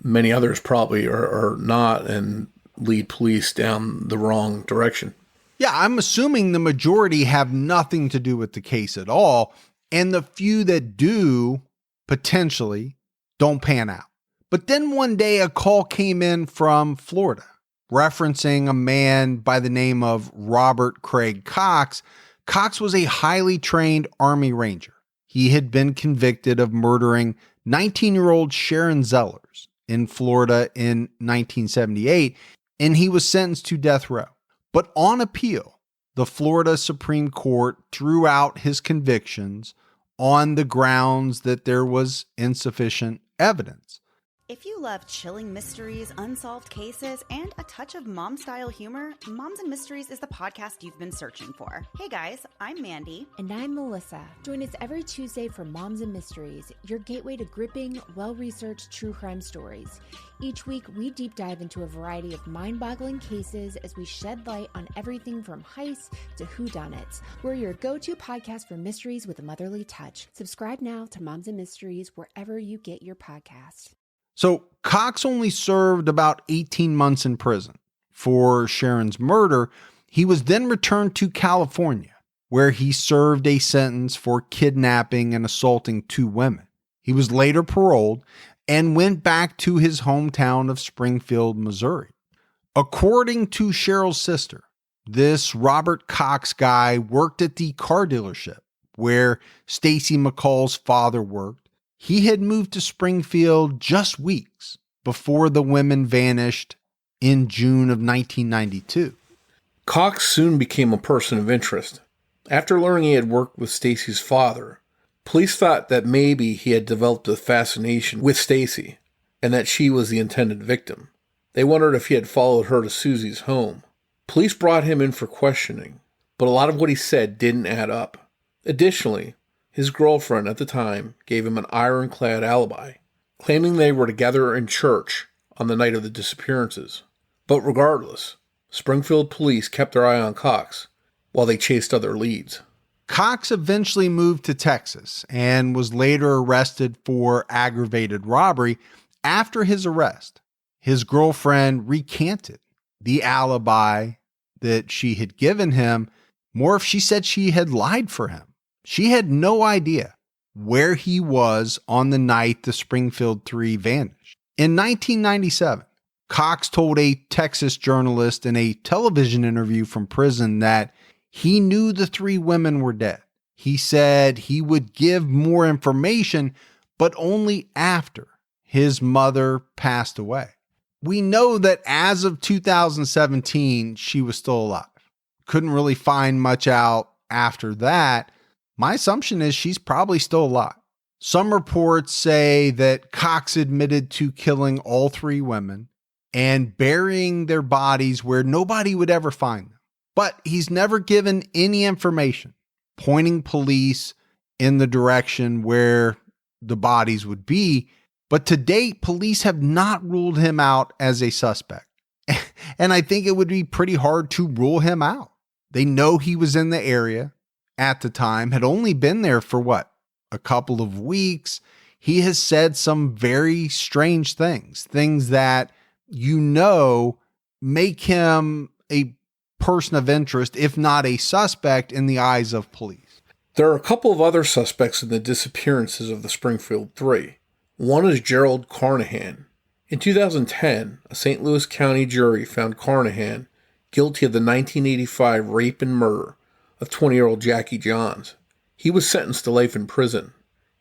Many others probably are not and lead police down the wrong direction. Yeah, I'm assuming the majority have nothing to do with the case at all, and the few that do potentially don't pan out. But then one day a call came in from Florida referencing a man by the name of Robert Craig Cox. Cox was a highly trained Army Ranger. He had been convicted of murdering 19-year-old Sharon Zellers in Florida in 1978, and he was sentenced to death row. But on appeal, the Florida Supreme Court threw out his convictions on the grounds that there was insufficient evidence. If you love chilling mysteries, unsolved cases, and a touch of mom-style humor, Moms and Mysteries is the podcast you've been searching for. Hey guys, I'm Mandy. And I'm Melissa. Join us every Tuesday for Moms and Mysteries, your gateway to gripping, well-researched true crime stories. Each week, we deep dive into a variety of mind-boggling cases as we shed light on everything from heists to whodunits. We're your go-to podcast for mysteries with a motherly touch. Subscribe now to Moms and Mysteries wherever you get your podcasts. So Cox only served about 18 months in prison for Sharon's murder. He was then returned to California, where he served a sentence for kidnapping and assaulting 2 women. He was later paroled and went back to his hometown of Springfield, Missouri. According to Sherrill's sister, this Robert Cox guy worked at the car dealership where Stacy McCall's father worked. He had moved to Springfield just weeks before the women vanished in June of 1992. Cox soon became a person of interest. After learning he had worked with Stacy's father, police thought that maybe he had developed a fascination with Stacy and that she was the intended victim. They wondered if he had followed her to Suzie's home. Police brought him in for questioning, but a lot of what he said didn't add up. Additionally, his girlfriend at the time gave him an ironclad alibi, claiming they were together in church on the night of the disappearances. But regardless, Springfield police kept their eye on Cox while they chased other leads. Cox eventually moved to Texas and was later arrested for aggravated robbery. After his arrest, his girlfriend recanted the alibi that she had given him. Morf, she said she had lied for him. She had no idea where he was on the night the Springfield Three vanished. In 1997, Cox told a Texas journalist in a television interview from prison that he knew the 3 women were dead. He said he would give more information, but only after his mother passed away. We know that as of 2017, she was still alive. Couldn't really find much out after that. My assumption is she's probably still alive. Some reports say that Cox admitted to killing all 3 women and burying their bodies where nobody would ever find them. But he's never given any information pointing police in the direction where the bodies would be. But to date, police have not ruled him out as a suspect. And I think it would be pretty hard to rule him out. They know he was in the area at the time, had only been there for a couple of weeks. He has said some very strange things that, make him a person of interest, if not a suspect in the eyes of police. There are a couple of other suspects in the disappearances of the Springfield Three. One is Gerald Carnahan. In 2010, a St. Louis County jury found Carnahan guilty of the 1985 rape and murder of 20-year-old Jackie Johns. He was sentenced to life in prison.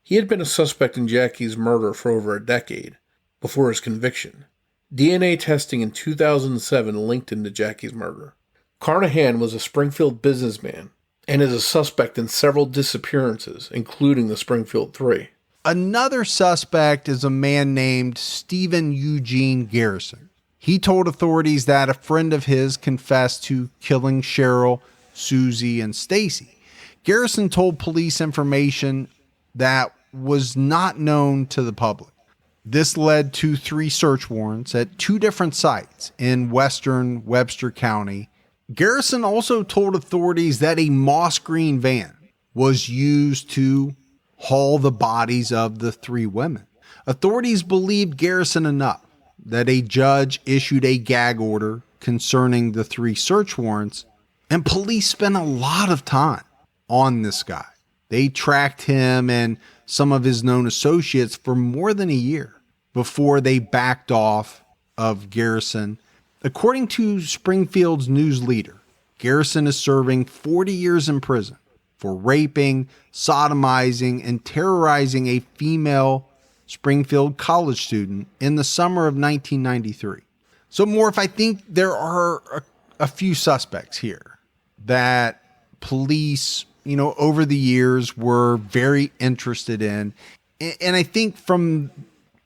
He had been a suspect in Jackie's murder for over a decade before his conviction. DNA testing in 2007 linked him to Jackie's murder. Carnahan was a Springfield businessman and is a suspect in several disappearances, including the Springfield Three. Another suspect is a man named Stephen Eugene Garrison. He told authorities that a friend of his confessed to killing Sherrill, Suzie, and Stacy. Garrison told police information that was not known to the public. This led to 3 search warrants at 2 different sites in western Webster County. Garrison also told authorities that a moss green van was used to haul the bodies of the 3 women. Authorities believed Garrison enough that a judge issued a gag order concerning the 3 search warrants, and police spent a lot of time on this guy. They tracked him and some of his known associates for more than a year before they backed off of Garrison. According to Springfield's news leader, Garrison is serving 40 years in prison for raping, sodomizing, and terrorizing a female Springfield college student in the summer of 1993. So, Morf, I think there are a few suspects here. that police, over the years were very interested in. And I think from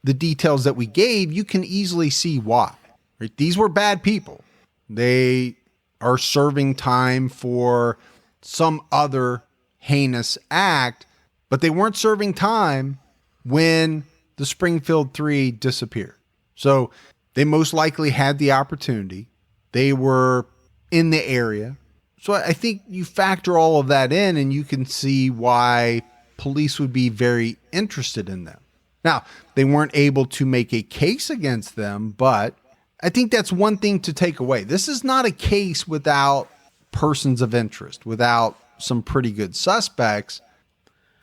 the details that we gave, you can easily see why. Right? These were bad people. They are serving time for some other heinous act, but they weren't serving time when the Springfield Three disappeared. So they most likely had the opportunity. They were in the area. So I think you factor all of that in and you can see why police would be very interested in them. Now, they weren't able to make a case against them, but I think that's one thing to take away. This is not a case without persons of interest, without some pretty good suspects.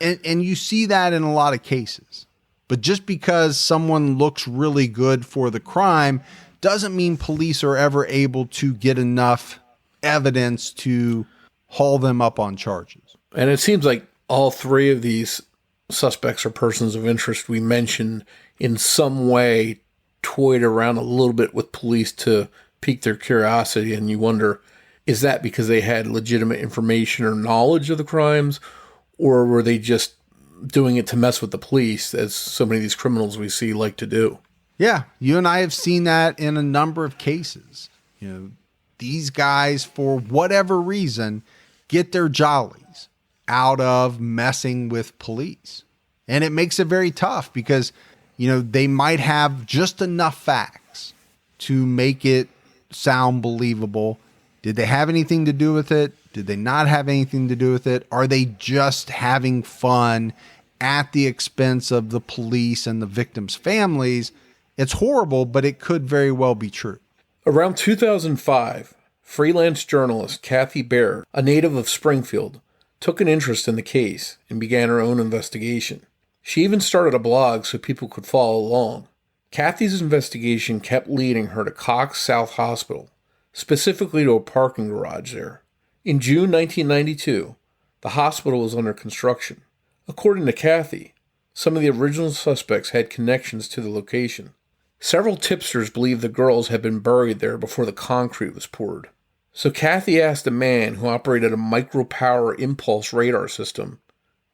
And you see that in a lot of cases. But just because someone looks really good for the crime doesn't mean police are ever able to get enough evidence to haul them up on charges. And it seems like all three of these suspects or persons of interest we mentioned in some way toyed around a little bit with police to pique their curiosity. And you wonder, is that because they had legitimate information or knowledge of the crimes, or were they just doing it to mess with the police, as so many of these criminals we see like to do? Yeah, you and I have seen that in a number of cases. These guys, for whatever reason, get their jollies out of messing with police. And it makes it very tough because, they might have just enough facts to make it sound believable. Did they have anything to do with it? Did they not have anything to do with it? Are they just having fun at the expense of the police and the victims' families? It's horrible, but it could very well be true. Around 2005, freelance journalist Kathy Baird, a native of Springfield, took an interest in the case and began her own investigation. She even started a blog so people could follow along. Kathy's investigation kept leading her to Cox South Hospital, specifically to a parking garage there. In June 1992, the hospital was under construction. According to Kathy, some of the original suspects had connections to the location. Several tipsters believed the girls had been buried there before the concrete was poured. So Kathy asked a man who operated a micro-power impulse radar system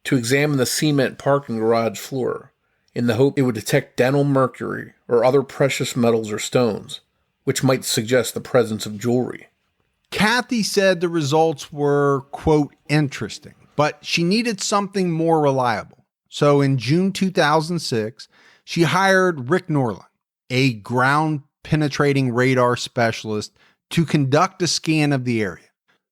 to examine the cement parking garage floor in the hope it would detect dental mercury or other precious metals or stones, which might suggest the presence of jewelry. Kathy said the results were, quote, interesting, but she needed something more reliable. So in June 2006, she hired Rick Norland, a ground-penetrating radar specialist, to conduct a scan of the area.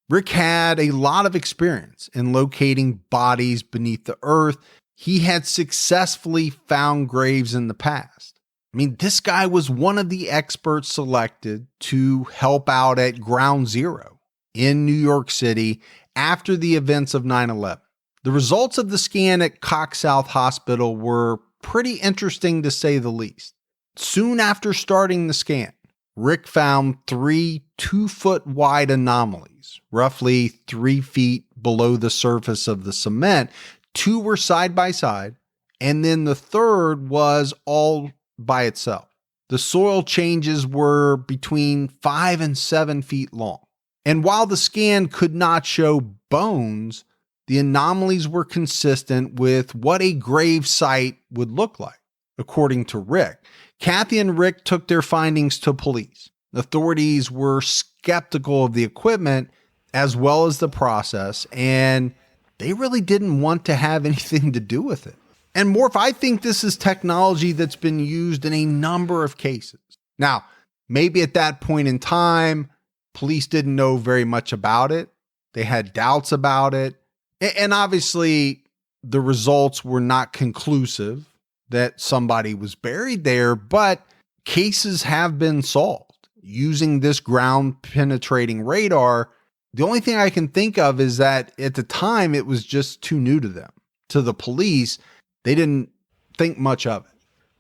Rick had a lot of experience in locating bodies beneath the earth. He had successfully found graves in the past. This guy was one of the experts selected to help out at Ground Zero in New York City after the events of 9/11. The results of the scan at Cox South Hospital were pretty interesting to say the least. Soon after starting the scan, Rick found 3 2-foot wide anomalies, roughly 3 feet below the surface of the cement. 2 were side by side, and then the third was all by itself. The soil changes were between 5 and 7 feet long. And while the scan could not show bones, the anomalies were consistent with what a grave site would look like, according to Rick. Kathy and Rick took their findings to police. Authorities were skeptical of the equipment as well as the process, and they really didn't want to have anything to do with it. And Morf, I think this is technology that's been used in a number of cases. Now, maybe at that point in time, police didn't know very much about it. They had doubts about it. And obviously, the results were not conclusive that somebody was buried there, but cases have been solved using this ground penetrating radar. The only thing I can think of is that at the time it was just too new to them. To the police, they didn't think much of it.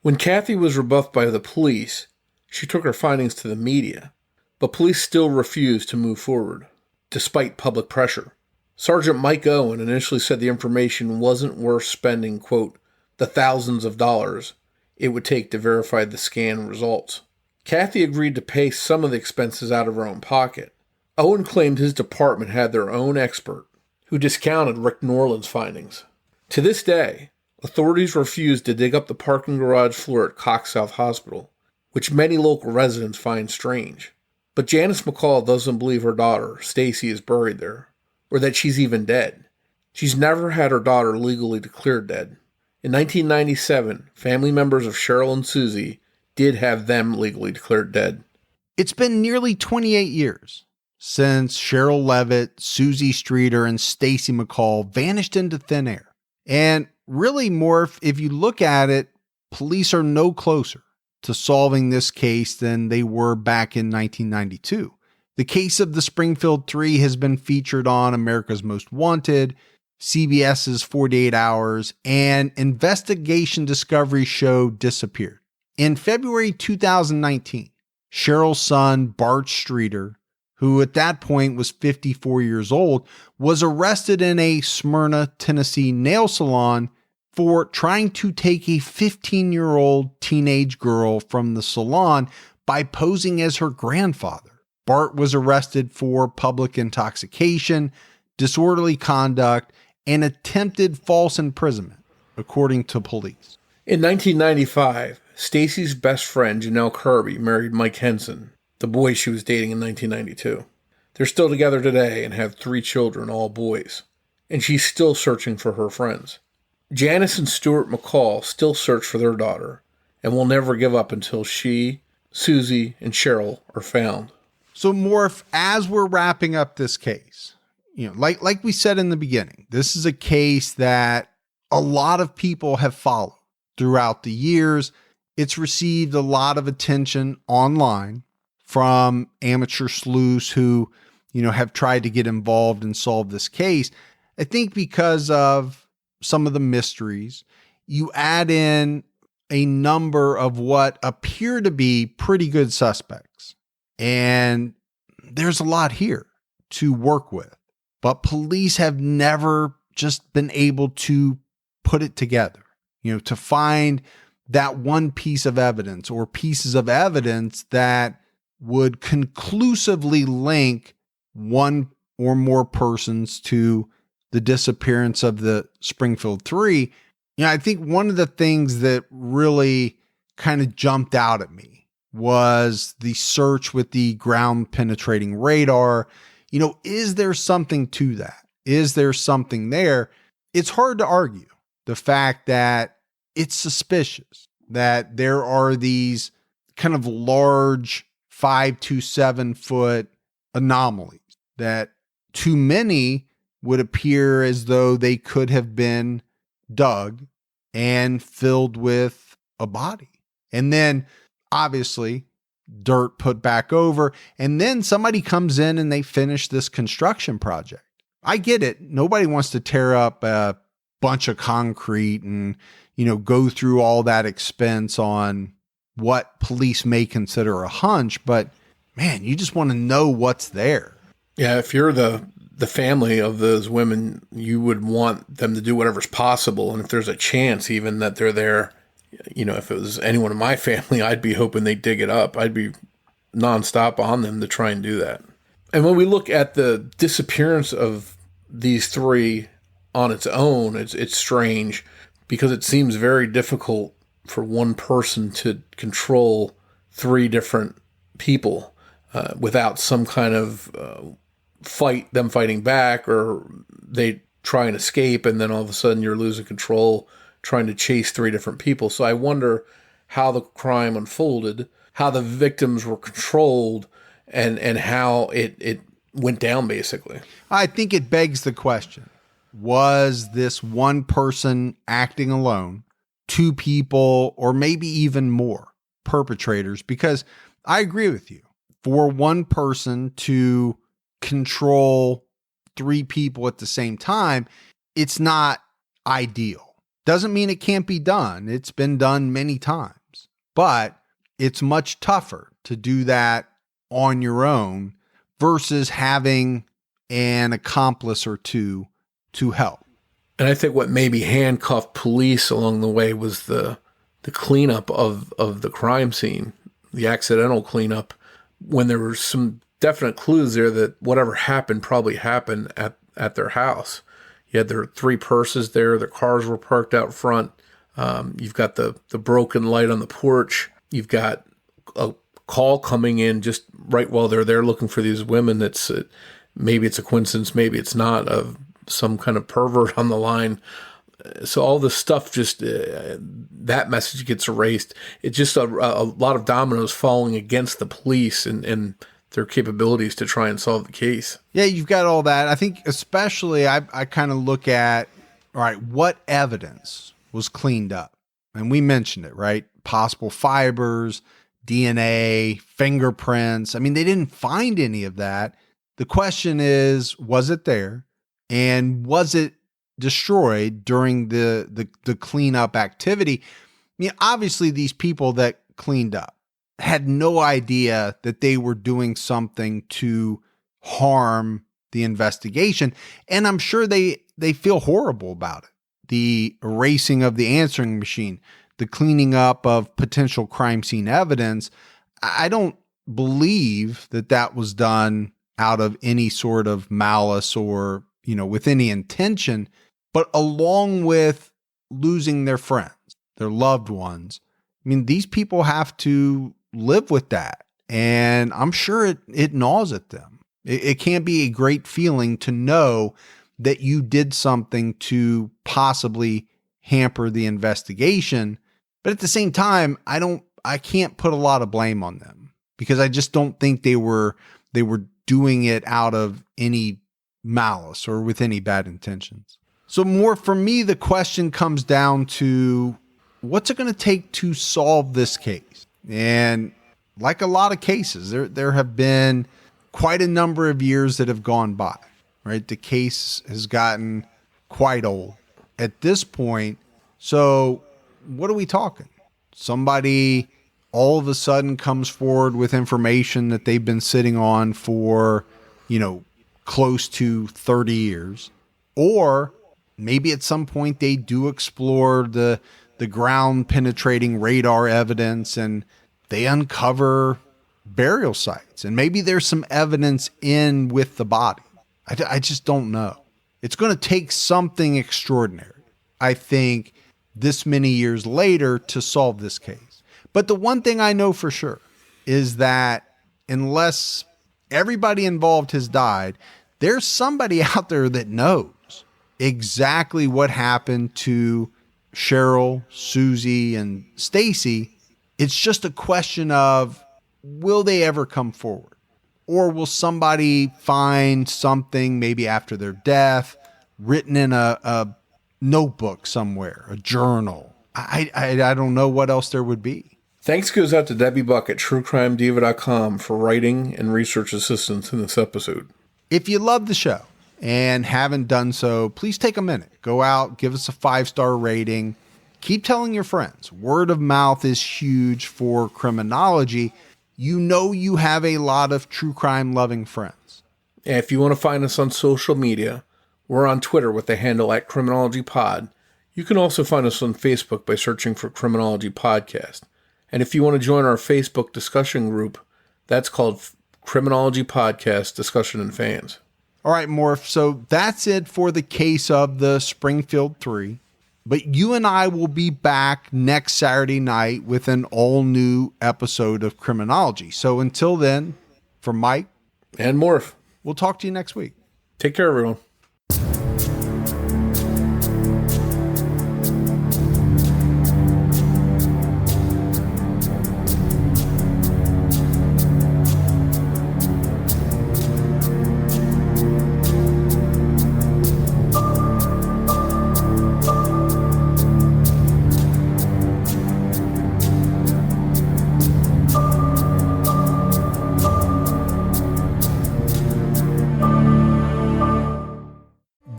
When Kathy was rebuffed by the police, she took her findings to the media, but police still refused to move forward, despite public pressure. Sergeant Mike Owen initially said the information wasn't worth spending, quote, the thousands of dollars it would take to verify the scan results. Kathy agreed to pay some of the expenses out of her own pocket, Owen claimed his department had their own expert who discounted Rick Norland's findings. To this day, authorities refuse to dig up the parking garage floor at Cox South Hospital, which many local residents find strange. But Janice McCall doesn't believe her daughter, Stacy, is buried there, or that she's even dead. She's never had her daughter legally declared dead. In 1997, family members of Sherrill and Suzie did have them legally declared dead. It's been nearly 28 years since Sherrill Levitt, Suzie Streeter, and Stacy McCall vanished into thin air. And really, Morf, if you look at it, police are no closer to solving this case than they were back in 1992. The case of the Springfield Three has been featured on America's Most Wanted, CBS's 48 Hours, and investigation discovery show Disappeared. In February 2019, Sherrill's son, Bart Streeter, who at that point was 54 years old, was arrested in a Smyrna, Tennessee nail salon for trying to take a 15-year-old teenage girl from the salon by posing as her grandfather. Bart was arrested for public intoxication, disorderly conduct, and attempted false imprisonment, according to police. In 1995, Stacy's best friend, Janelle Kirby, married Mike Henson, the boy she was dating in 1992. They're still together today and have 3 children, all boys. And she's still searching for her friends. Janice and Stuart McCall still search for their daughter and will never give up until she, Suzie, and Sherrill are found. So, Morf, as we're wrapping up this case, like we said in the beginning, this is a case that a lot of people have followed throughout the years. It's received a lot of attention online from amateur sleuths who, have tried to get involved and solve this case. I think because of some of the mysteries, you add in a number of what appear to be pretty good suspects. And there's a lot here to work with, but police have never just been able to put it together, to find that one piece of evidence or pieces of evidence that would conclusively link one or more persons to the disappearance of the Springfield Three. I think one of the things that really kind of jumped out at me was the search with the ground penetrating radar. Is there something to that? Is there something there? It's hard to argue the fact that it's suspicious that there are these kind of large 5 to 7 foot anomalies that to many would appear as though they could have been dug and filled with a body. And then obviously dirt put back over, and then somebody comes in and they finish this construction project. I get it. Nobody wants to tear up a bunch of concrete and, go through all that expense on what police may consider a hunch, but man, you just want to know what's there. Yeah, if you're the family of those women, you would want them to do whatever's possible. And if there's a chance even that they're there, if it was anyone in my family, I'd be hoping they dig it up. I'd be nonstop on them to try and do that. And when we look at the disappearance of these 3 on its own, it's strange because it seems very difficult for one person to control 3 different people without some kind of them fighting back, or they try and escape, and then all of a sudden you're losing control trying to chase 3 different people. So I wonder how the crime unfolded, how the victims were controlled, and how it went down, basically. I think it begs the question, was this one person acting alone, 2 people, or maybe even more perpetrators? Because I agree with you. For one person to control 3 people at the same time, it's not ideal. Doesn't mean it can't be done. It's been done many times, but it's much tougher to do that on your own versus having an accomplice or 2 to help. And I think what maybe handcuffed police along the way was the cleanup of the crime scene, the accidental cleanup, when there were some definite clues there that whatever happened probably happened at their house. You had their 3 purses there. Their cars were parked out front. You've got the broken light on the porch. You've got a call coming in just right while they're there looking for these women. That's maybe it's a coincidence, maybe it's not, of some kind of pervert on the line. So all this stuff, just that message gets erased. It's just a lot of dominoes falling against the police and their capabilities to try and solve the case. Yeah, you've got all that. I think especially I kind of look at, all right, what evidence was cleaned up? And we mentioned it, right? Possible fibers, DNA, fingerprints. I mean, they didn't find any of that. The question is, was it there? And was it destroyed during the cleanup activity? I mean, obviously these people that cleaned up had no idea that they were doing something to harm the investigation. And I'm sure they feel horrible about it. The erasing of the answering machine, the cleaning up of potential crime scene evidence. I don't believe that was done out of any sort of malice or, with any intention, but along with losing their friends, their loved ones. I mean, these people have to live with that. And I'm sure it gnaws at them. It can't be a great feeling to know that you did something to possibly hamper the investigation. But at the same time, I can't put a lot of blame on them because I just don't think they were doing it out of any malice or with any bad intentions. So more for me, the question comes down to what's it going to take to solve this case? And like a lot of cases, there have been quite a number of years that have gone by, right? The case has gotten quite old at this point. So what are we talking? Somebody all of a sudden comes forward with information that they've been sitting on for, close to 30 years. Or maybe at some point they do explore the ground penetrating radar evidence and they uncover burial sites. And maybe there's some evidence in with the body. I just don't know. It's going to take something extraordinary, I think, this many years later to solve this case. But the one thing I know for sure is that unless everybody involved has died, there's somebody out there that knows exactly what happened to Sherrill, Suzie, and Stacy. It's just a question of, will they ever come forward? Or will somebody find something maybe after their death written in a notebook somewhere, a journal? I don't know what else there would be. Thanks goes out to Debbie Buck at TrueCrimeDiva.com for writing and research assistance in this episode. If you love the show and haven't done so, please take a minute. Go out, give us a 5-star rating. Keep telling your friends. Word of mouth is huge for Criminology. You have a lot of true crime loving friends. And if you want to find us on social media, we're on Twitter with the handle at CriminologyPod. You can also find us on Facebook by searching for Criminology Podcast. And if you want to join our Facebook discussion group, that's called Criminology Podcast Discussion and Fans. All right, Morf. So that's it for the case of the Springfield Three. But you and I will be back next Saturday night with an all-new episode of Criminology. So until then, for Mike and Morf, we'll talk to you next week. Take care, everyone.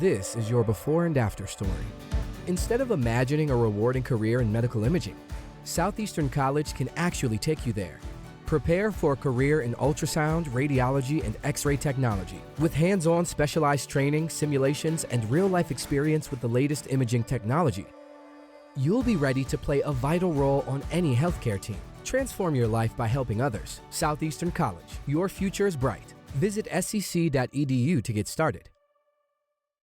This is your before and after story. Instead of imagining a rewarding career in medical imaging, Southeastern College can actually take you there. Prepare for a career in ultrasound, radiology, and X-ray technology. With hands-on specialized training, simulations, and real-life experience with the latest imaging technology, you'll be ready to play a vital role on any healthcare team. Transform your life by helping others. Southeastern College. Your future is bright. Visit scc.edu to get started.